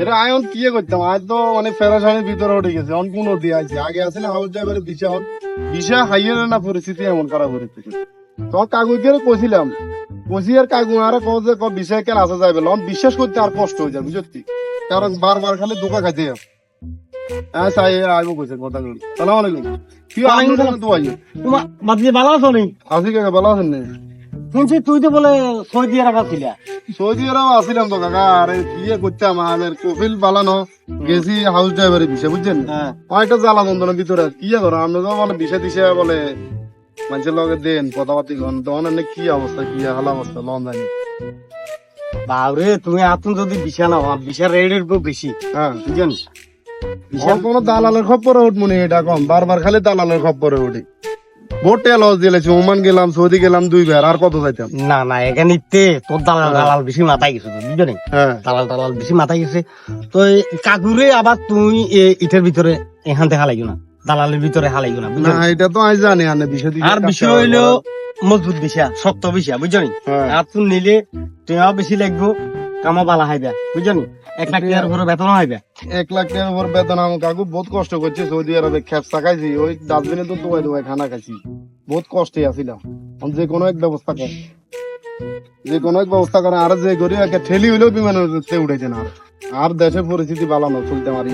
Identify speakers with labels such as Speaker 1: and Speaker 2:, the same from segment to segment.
Speaker 1: এটা আয়ন কি করতাম আজ তো মানে ফেরাসানির ভিতরে উঠে গেছে অন কোন দিয়ে আছে আগে আসলে হাউস ড্রাইভারের দিশা হাইয়ে না পরিস্থিতি এমন খারাপ পরিস্থিতি তখন কাকুকে কইছিলাম কইছি আর কাকু আর যে বিষয় কেন আসা যাবে লন বিশ্বাস করতে আর কষ্ট হয়ে যাবে বুঝলি কারণ বারবার খালি ধোকা খাইতে হ্যাঁ সাই আইবো কইছে কথা বলি সালাম আলাইকুম কি আলাইকুম তো আইও
Speaker 2: তোমার মাঝে ভালো আছো নি?
Speaker 1: আসি কাকা ভালো আছেন না
Speaker 2: শুনছি তুই তো বলে সৌদি আরব ছিলা।
Speaker 1: সৌদি আরব আসিলাম তো কাকা আরে কি করতাম আমার কফিল বালানো গেছি হাউস ড্রাইভারের বিষয় বুঝছেন অনেকটা জ্বালা যন্ত্রণার ভিতরে কি করো আমরা তো বলে বিষয় দিশে বলে মানুষের লগে দেন কথাবার্তি কন তখন এনে কি অবস্থা কি হাল অবস্থা লন জানি
Speaker 2: বাবরে তুমি আতুন যদি বিশা নাও বিশার রেটের উপর বেশি
Speaker 1: হ্যাঁ
Speaker 2: বুঝছেন
Speaker 1: বিশাল কোনো দালালের খপ্পরে উঠবো নি এটা কম বারবার খালি দালালের খপ্পরে উঠি ভোটে লস দিলেছি ওমান গেলাম সৌদি গেলাম 2 বার আর কত যাইতাম
Speaker 2: না না এখানে তোর দালাল দালাল বেশি মাথায় গেছে তো বুঝছো নি
Speaker 1: হ্যাঁ
Speaker 2: দালাল দালাল বেশি মাথায় গেছে তো এই কাকুরে আবার তুই ইটার ভিতরে এখানতে হালাইও না দালালের ভিতরে হালাইও না বুঝছো
Speaker 1: না এটা তো আমি জানি আনে বিষয় দিশে
Speaker 2: আর বিষয় হইলো মজবুত বিষা শক্ত বিষা বুঝছো নি
Speaker 1: হ্যাঁ।
Speaker 2: আর তুই নিলে টেয়াও বেশি লাগবো কামা বালা হাইবা বুঝছো নি 1 লাখ টাকার উপরে বেতন হাইবা
Speaker 1: 1 লাখ টাকার উপর বেতন আমার কাকু বহুত কষ্ট করছে সৌদি আরবে খেপসা খাইছি ওই ডাস্টবিনে তো দোয়াই দোয়াই খানা খাইছি বহুত কষ্টে আছিলাম যে কোনো এক ব্যবস্থা কর যে কোনো এক ব্যবস্থা করে আর যে করি একটা ঠেলি হইলেও বিমানের উঠেছে না আর দেশের পরিস্থিতি ভালো না চলতে পারি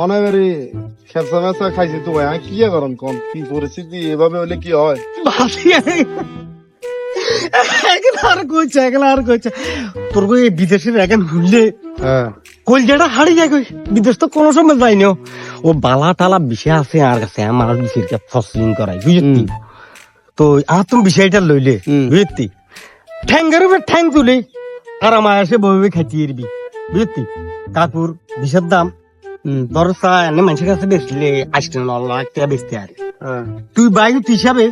Speaker 1: অনেকেরই খেপসা মেসা খাইছি তো ভাই কি করেন কোন কি পরিস্থিতি এভাবে হলে কি হয়
Speaker 2: তোর বিদেশের এখন ঘুরলে
Speaker 1: হ্যাঁ
Speaker 2: কলজাটা হারিয়ে যায় কই বিদেশ তো কোনো সময় যায়নি ও বালা টালা বিষয় আছে আর কাছে আমার বিষয়টা ফসলিং করাই বুঝতি তো আর তুমি বিষয়টা লইলে বুঝতি ঠ্যাঙ্গের উপর ঠ্যাং তুলে আর আমার এসে বই খাইতে এরবি বুঝতি কাকুর বিষের দাম দরসা এনে মানুষের কাছে বেচলে 8 লাখ টাকা বেচতে আর তুই বাইক হিসাবে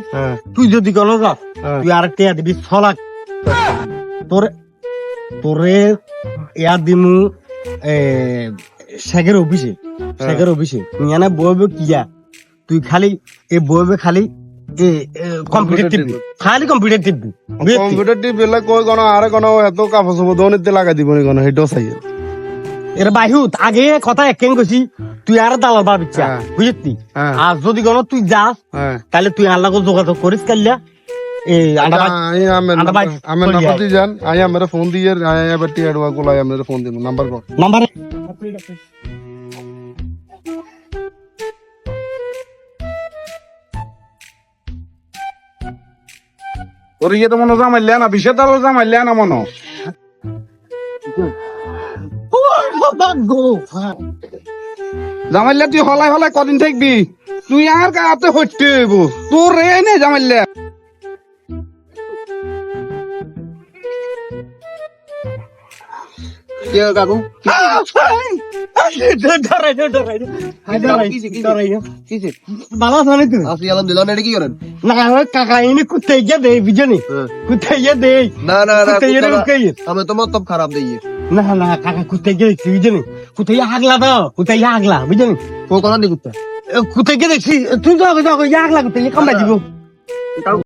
Speaker 2: তুই যদি কোনো যাস তুই আর টাকা দিবি 6 লাখ তোরে ইয়ার দিমু শেখের অফিসে তুই এনে বইবে কিয়া তুই খালি এই বইবে খালি কম্পিউটার টিপবি খালি কম্পিউটার টিপবি
Speaker 1: কম্পিউটার টিপ বেলা কই কোন আরে কোন এত কাপড় চোপড় দোনিতে লাগাই দিব নি কোন হেডও চাই
Speaker 2: এর বাহিউত আগে কথা একখান কইছি তুই আর দালাল বাবিচ্ছা বুঝতি আর যদি কোন তুই যাস তাহলে তুই আল্লাহ যোগাযোগ করিস কাল্লা
Speaker 1: আমি নাম্বার দিয়ে যান আই আমার ফোন দিয়ে এবার টি এডওয়া গোলাই আমার ফোন দিব নাম্বার কর
Speaker 2: নাম্বার
Speaker 1: ওর ইয়ে তো মনে জামাইলে না বিশে তার জামাইলে না মনে জামাইলে তুই হলাই হলাই কদিন থাকবি তুই আর কাতে হইতে হইব তোর রে নে জামাইলে কাকু
Speaker 2: ভালো জানি তুই
Speaker 3: আছি আলহামদুলিল্লাহ এটা কি করেন
Speaker 2: না কাকা এনে কোথায় গিয়ে দেয় বুঝলি কোথায় গিয়ে দেয়
Speaker 3: না না না
Speaker 2: কোথায় গিয়ে
Speaker 3: আমি তো মতলব খারাপ দেই
Speaker 2: না না কাকা কোথায় গিয়ে দেখছি বুঝলি কোথায় আগলা দাও কোথায় আগলা বুঝলি
Speaker 3: কোন কোন দিকে
Speaker 2: কোথায় গিয়ে দেখছি তুই যাও আগলা কোথায় কামড়া দিব